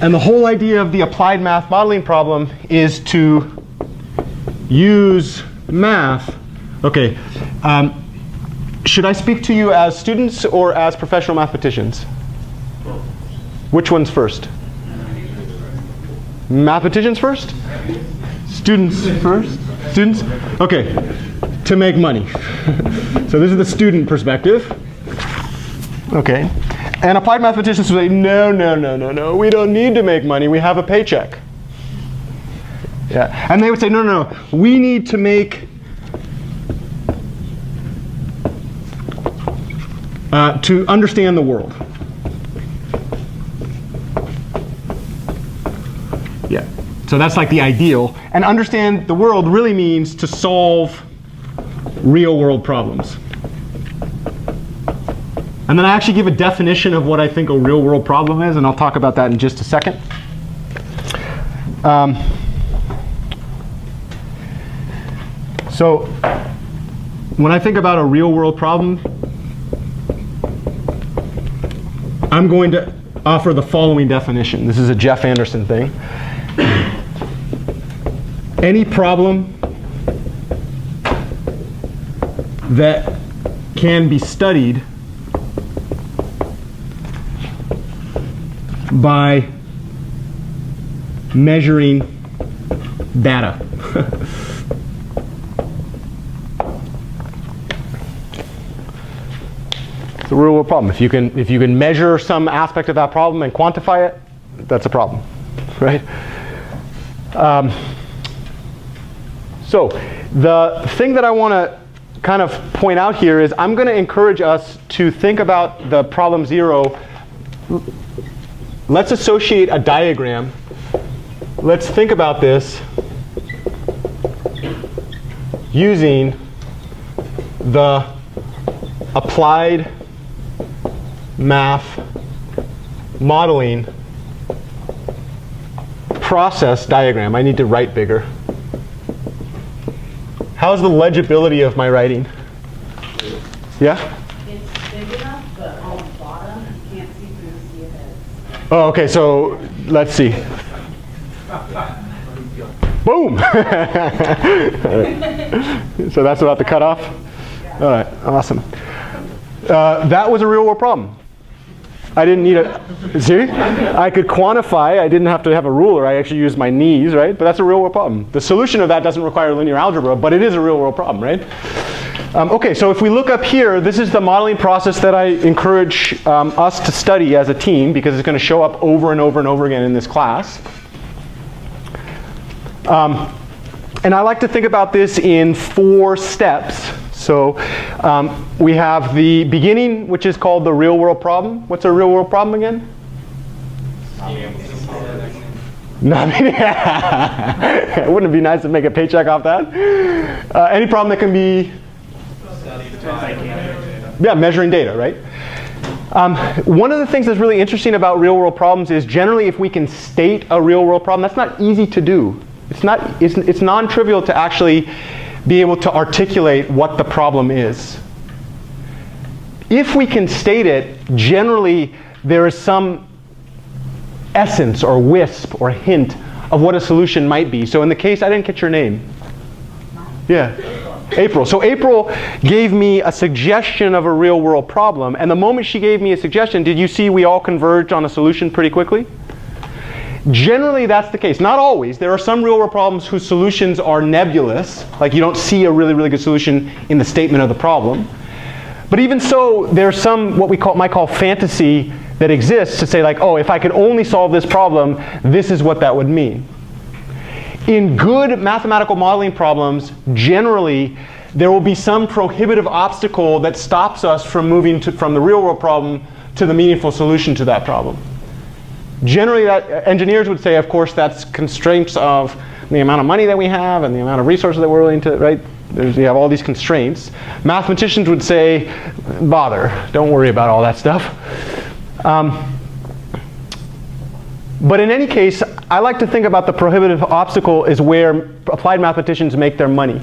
And the whole idea of the applied math modeling problem is to use math. Okay, should I speak to you as students or as professional mathematicians? Which one's first? Mathematicians first? Students first? Students? Okay, to make money. So this is the student perspective. Okay, and applied mathematicians would say, no, we don't need to make money, we have a paycheck. Yeah, and they would say, no, we need to make, to understand the world. Yeah, so that's like the ideal. And understand the world really means to solve real world problems. And then I actually give a definition of what I think a real world problem is, and I'll talk about that in just a second. So when I think about a real world problem, I'm going to offer the following definition. This is a Jeff Anderson thing. Any problem that can be studied by measuring data. It's a real world problem. If you can measure some aspect of that problem and quantify it, that's a problem, right? So the thing that I want to kind of point out here is I'm going to encourage us to think about the problem 0. Let's associate a diagram. Let's think about this using the applied math modeling process diagram. I need to write bigger. How's the legibility of my writing? Yeah? It's big enough, but on the bottom, you can't see through the heads. Oh, okay, so let's see. Boom! So that's about the cutoff? All right, awesome. That was a real world problem. I didn't need a, see? I could quantify, I didn't have to have a ruler, I actually used my knees, right? But that's a real world problem. The solution of that doesn't require linear algebra, but it is a real world problem, right? Okay, so if we look up here, this is the modeling process that I encourage us to study as a team, because it's going to show up over and over and over again in this class. And I like to think about this in 4 steps. So we have the beginning, which is called the real world problem. What's a real world problem again? Wouldn't it be nice to make a paycheck off that? Any problem that can be, yeah, measuring data, right? One of the things that's really interesting about real world problems is generally if we can state a real world problem, that's not easy to do. It's non-trivial to actually be able to articulate what the problem is. If we can state it, generally there is some essence or wisp or hint of what a solution might be. So in the case, I didn't get your name. Yeah, April. So April gave me a suggestion of a real world problem, and the moment she gave me a suggestion, did you see we all converged on a solution pretty quickly? Generally, that's the case. Not always. There are some real world problems whose solutions are nebulous, like you don't see a really, really good solution in the statement of the problem. But even so, there's some what we might call fantasy that exists to say like, oh, if I could only solve this problem, this is what that would mean. In good mathematical modeling problems, generally, there will be some prohibitive obstacle that stops us from moving from the real world problem to the meaningful solution to that problem. Generally, engineers would say, of course, that's constraints of the amount of money that we have and the amount of resources that we're willing to, right? You have all these constraints. Mathematicians would say, bother, don't worry about all that stuff. But in any case, I like to think about the prohibitive obstacle is where applied mathematicians make their money.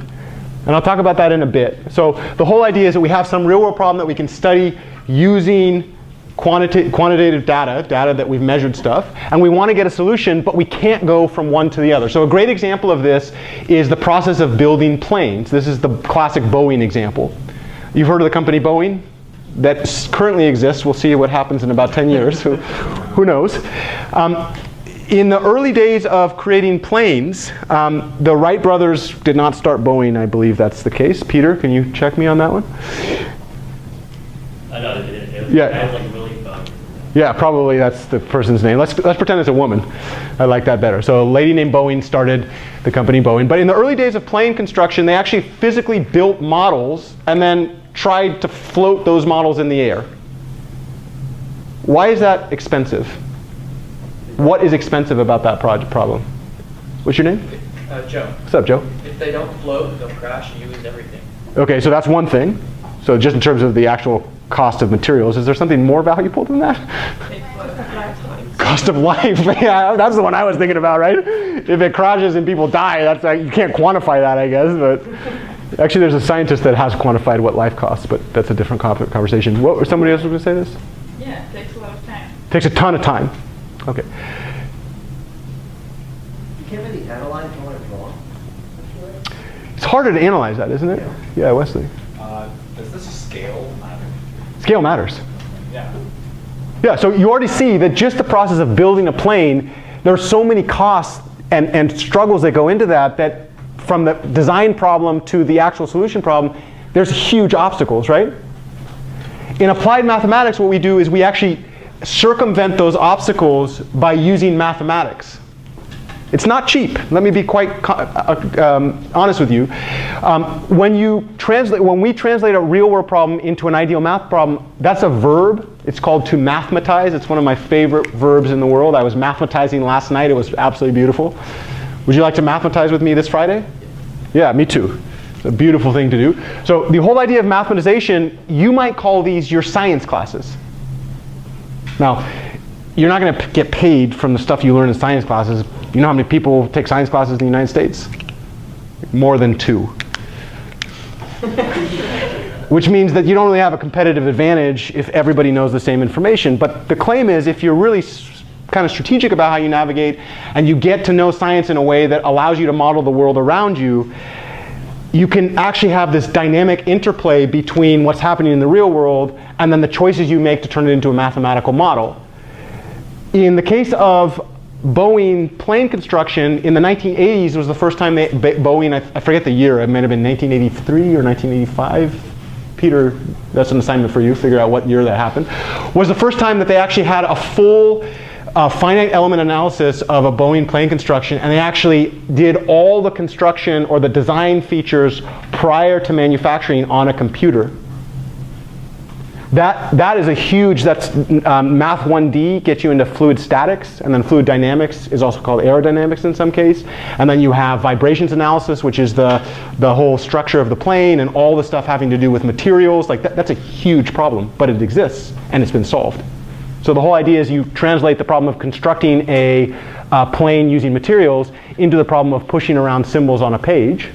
And I'll talk about that in a bit. So the whole idea is that we have some real world problem that we can study using quantitative data that we've measured stuff, and we want to get a solution, but we can't go from one to the other. So a great example of this is the process of building planes. This is the classic Boeing example. You've heard of the company Boeing? That currently exists. We'll see what happens in about 10 years. Who knows? In the early days of creating planes, the Wright brothers did not start Boeing. I believe that's the case. Peter, can you check me on that one? I know they didn't. It was, Yeah. I had like really fun. Yeah, probably that's the person's name. Let's pretend it's a woman. I like that better. So a lady named Boeing started the company Boeing. But in the early days of plane construction, they actually physically built models and then tried to float those models in the air. Why is that expensive? What is expensive about that problem? What's your name? Joe. What's up, Joe? If they don't float, they'll crash and you lose everything. Okay, so that's one thing. So just in terms of the actual cost of materials, is there something more valuable than that? Cost of life. Yeah, that's the one I was thinking about, right? If it crashes and people die, that's like, you can't quantify that, I guess. But actually, there's a scientist that has quantified what life costs, but that's a different conversation. What? Or somebody else was going to say this? Yeah, it takes a lot of time. Takes a ton of time. Okay. You can't really analyze how it's wrong. It's harder to analyze that, isn't it? Yeah, Wesley. Does this scale matter? Scale matters. Yeah. Yeah, so you already see that just the process of building a plane, there are so many costs and struggles that go into that, that from the design problem to the actual solution problem, there's huge obstacles, right? In applied mathematics, what we do is we actually circumvent those obstacles by using mathematics. It's not cheap. Let me be quite honest with you. When we translate a real-world problem into an ideal math problem, that's a verb. It's called to mathematize. It's one of my favorite verbs in the world. I was mathematizing last night. It was absolutely beautiful. Would you like to mathematize with me this Friday? Yeah, me too. It's a beautiful thing to do. So the whole idea of mathematization, you might call these your science classes. Now, you're not going to get paid from the stuff you learn in science classes. You know how many people take science classes in the United States? More than 2. Which means that you don't really have a competitive advantage if everybody knows the same information. But the claim is if you're really kind of strategic about how you navigate and you get to know science in a way that allows you to model the world around you, you can actually have this dynamic interplay between what's happening in the real world and then the choices you make to turn it into a mathematical model. In the case of Boeing plane construction, in the 1980s was the first time Boeing, I forget the year, it might have been 1983 or 1985. Peter, that's an assignment for you, figure out what year that happened. Was the first time that they actually had a full finite element analysis of a Boeing plane construction, and they actually did all the construction or the design features prior to manufacturing on a computer. That is a huge, that's Math 1D gets you into fluid statics, and then fluid dynamics is also called aerodynamics in some case. And then you have vibrations analysis, which is the whole structure of the plane and all the stuff having to do with materials. Like that's a huge problem, but it exists and it's been solved. So the whole idea is you translate the problem of constructing a plane using materials into the problem of pushing around symbols on a page.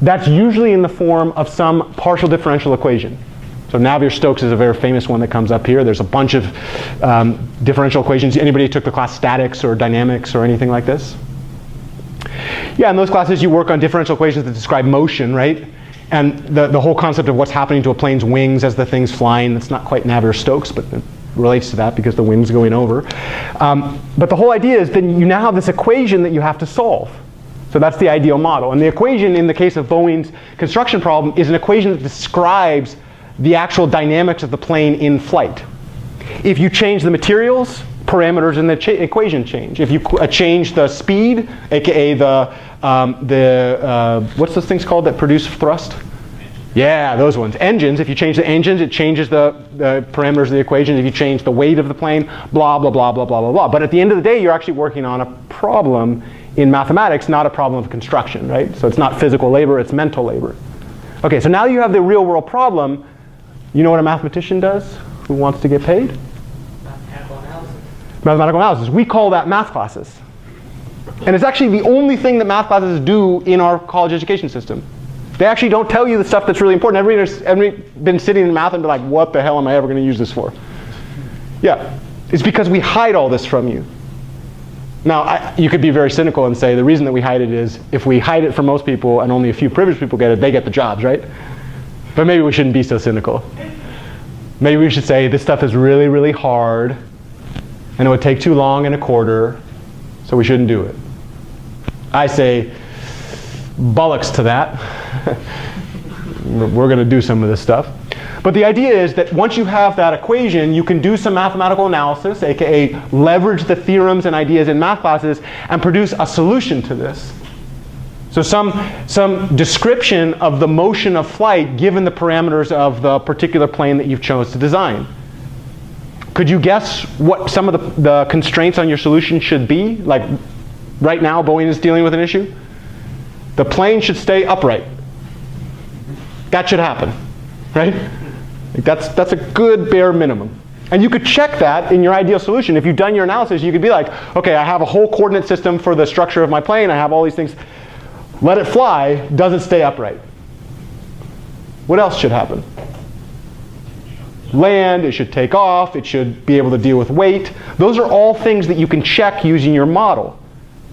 That's usually in the form of some partial differential equation. So Navier-Stokes is a very famous one that comes up here. There's a bunch of differential equations. Anybody took the class statics or dynamics or anything like this? Yeah, in those classes you work on differential equations that describe motion, right? And the whole concept of what's happening to a plane's wings as the thing's flying. That's not quite Navier-Stokes, but it relates to that because the wing's going over. But the whole idea is then you now have this equation that you have to solve. So that's the ideal model. And the equation in the case of Boeing's construction problem is an equation that describes the actual dynamics of the plane in flight. If you change the materials, parameters in the equation change. If you change the speed, aka what's those things called that produce thrust? Yeah, those ones. Engines, if you change the engines, it changes the parameters of the equation. If you change the weight of the plane, blah, blah, blah, blah, blah, blah, blah. But at the end of the day, you're actually working on a problem in mathematics, not a problem of construction, right? So it's not physical labor, it's mental labor. Okay, so now you have the real world problem. You know what a mathematician does who wants to get paid? Mathematical analysis. Mathematical analysis. We call that math classes. And it's actually the only thing that math classes do in our college education system. They actually don't tell you the stuff that's really important. Everybody's been sitting in math and be like, what the hell am I ever going to use this for? Yeah, it's because we hide all this from you. Now, you could be very cynical and say the reason that we hide it is if we hide it from most people and only a few privileged people get it, they get the jobs, right? But maybe we shouldn't be so cynical. Maybe we should say this stuff is really, really hard, and it would take too long in a quarter, so we shouldn't do it. I say, bollocks to that. We're going to do some of this stuff. But the idea is that once you have that equation, you can do some mathematical analysis, aka leverage the theorems and ideas in math classes, and produce a solution to this. So some description of the motion of flight given the parameters of the particular plane that you've chosen to design. Could you guess what some of the constraints on your solution should be? Like right now, Boeing is dealing with an issue. The plane should stay upright. That should happen, right? That's a good bare minimum. And you could check that in your ideal solution. If you've done your analysis, you could be like, okay, I have a whole coordinate system for the structure of my plane. I have all these things. Let it fly, doesn't stay upright. What else should happen? Land, it should take off, it should be able to deal with weight. Those are all things that you can check using your model.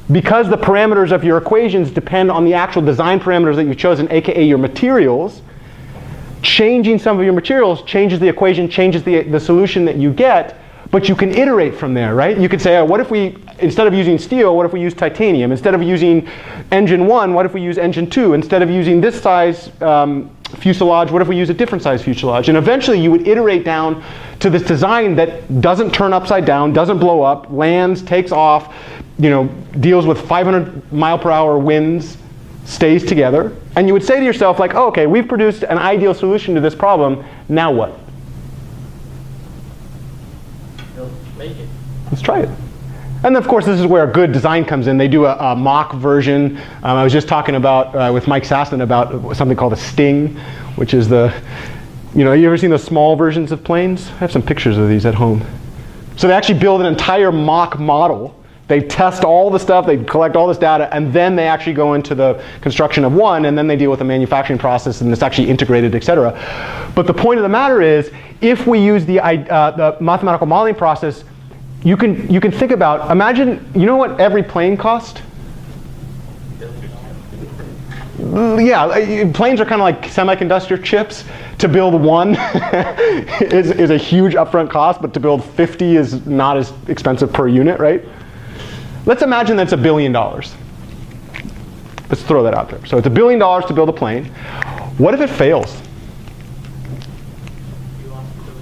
Because the parameters of your equations depend on the actual design parameters that you've chosen, aka your materials, changing some of your materials changes the equation, changes the solution that you get, but you can iterate from there, right? You could say, what if we, instead of using steel, what if we use titanium? Instead of using engine 1, what if we use engine 2? Instead of using this size fuselage, what if we use a different size fuselage? And eventually you would iterate down to this design that doesn't turn upside down, doesn't blow up, lands, takes off, deals with 500 mile per hour winds, stays together. And you would say to yourself, like, oh, okay, we've produced an ideal solution to this problem. Now what? Make it. Let's try it. And then, of course, this is where good design comes in. They do a mock version. I was just talking about with Mike Sassen about something called a sting, which is you ever seen those small versions of planes? I have some pictures of these at home. So they actually build an entire mock model. They test all the stuff, they collect all this data, and then they actually go into the construction of one, and then they deal with the manufacturing process, and it's actually integrated, etc. But the point of the matter is, if we use the mathematical modeling process, you can think about, imagine, you know what every plane cost? Yeah, planes are kind of like semiconductor chips. To build one is a huge upfront cost, but to build 50 is not as expensive per unit, right? Let's imagine that's $1 billion. Let's throw that out there. So it's $1 billion to build a plane. What if it fails?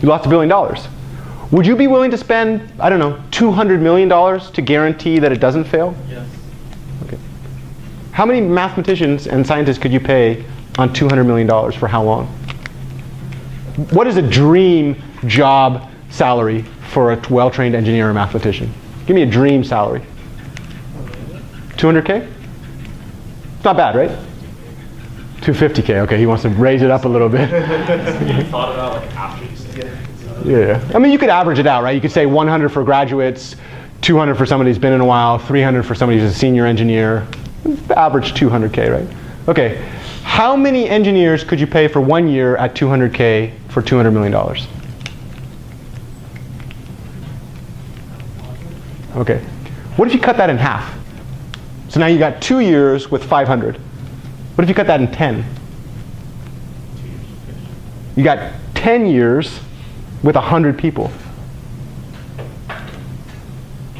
You lost $1 billion. Would you be willing to spend, I don't know, $200 million to guarantee that it doesn't fail? Yes. Okay. How many mathematicians and scientists could you pay on $200 million for how long? What is a dream job salary for a well-trained engineer or mathematician? Give me a dream salary. 200K? It's not bad, right? 250K, okay, he wants to raise it up a little bit. You thought about like after you said it. Yeah, I mean, you could average it out, right? You could say 100 for graduates, 200 for somebody who's been in a while, 300 for somebody who's a senior engineer. Average 200K, right? Okay, how many engineers could you pay for 1 year at 200K for $200 million? Okay, what if you cut that in half? So now you got 2 years with 500. What if you cut that in 10? You got 10 years with 100 people.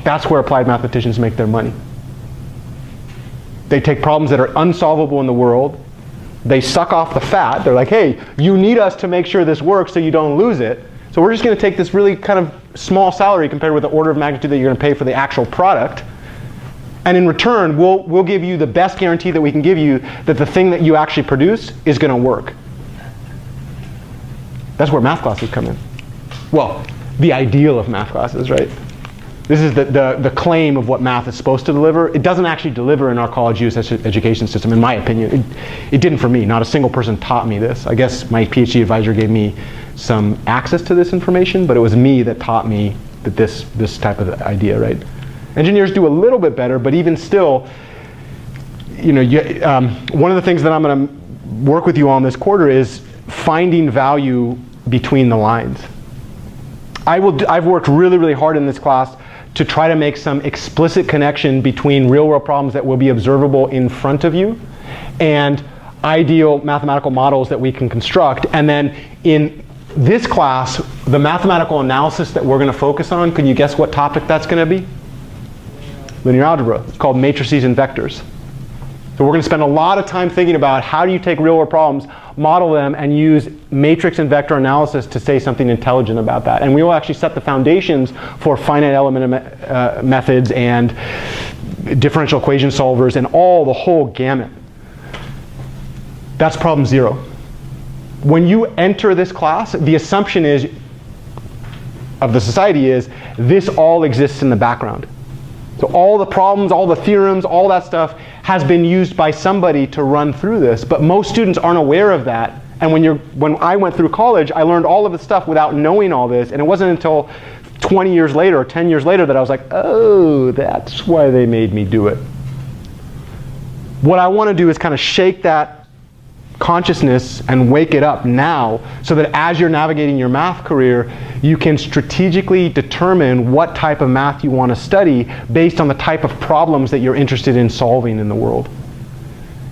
That's where applied mathematicians make their money. They take problems that are unsolvable in the world. They suck off the fat. They're like, hey, you need us to make sure this works so you don't lose it. So we're just going to take this really kind of small salary compared with the order of magnitude that you're going to pay for the actual product. And in return, we'll give you the best guarantee that we can give you that the thing that you actually produce is going to work. That's where math classes come in. Well, the ideal of math classes, right? This is the claim of what math is supposed to deliver. It doesn't actually deliver in our college use education system, in my opinion. It didn't for me. Not a single person taught me this. I guess my PhD advisor gave me some access to this information, but it was me that taught me that this type of idea, right? Engineers do a little bit better, but even still, one of the things that I'm going to work with you on this quarter is finding value between the lines. I've worked really, really hard in this class to try to make some explicit connection between real-world problems that will be observable in front of you and ideal mathematical models that we can construct. And then in this class, the mathematical analysis that we're going to focus on, can you guess what topic that's going to be? Linear algebra. It's called matrices and vectors. So we're going to spend a lot of time thinking about how do you take real-world problems, model them, and use matrix and vector analysis to say something intelligent about that. And we will actually set the foundations for finite element methods and differential equation solvers and the whole gamut. That's problem 0. When you enter this class, the assumption of the society is this all exists in the background. So all the problems, all the theorems, all that stuff has been used by somebody to run through this, but most students aren't aware of that. And when I went through college, I learned all of the stuff without knowing all this, and it wasn't until 20 years later or 10 years later that I was like, oh, that's why they made me do it. What I want to do is kind of shake that consciousness and wake it up now so that as you're navigating your math career, you can strategically determine what type of math you want to study based on the type of problems that you're interested in solving in the world.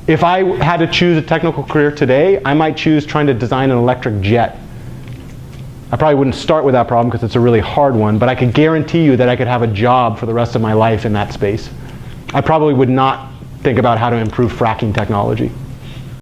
If I had to choose a technical career today, I might choose trying to design an electric jet. I probably wouldn't start with that problem because it's a really hard one, but I could guarantee you that I could have a job for the rest of my life in that space. I probably would not think about how to improve fracking technology.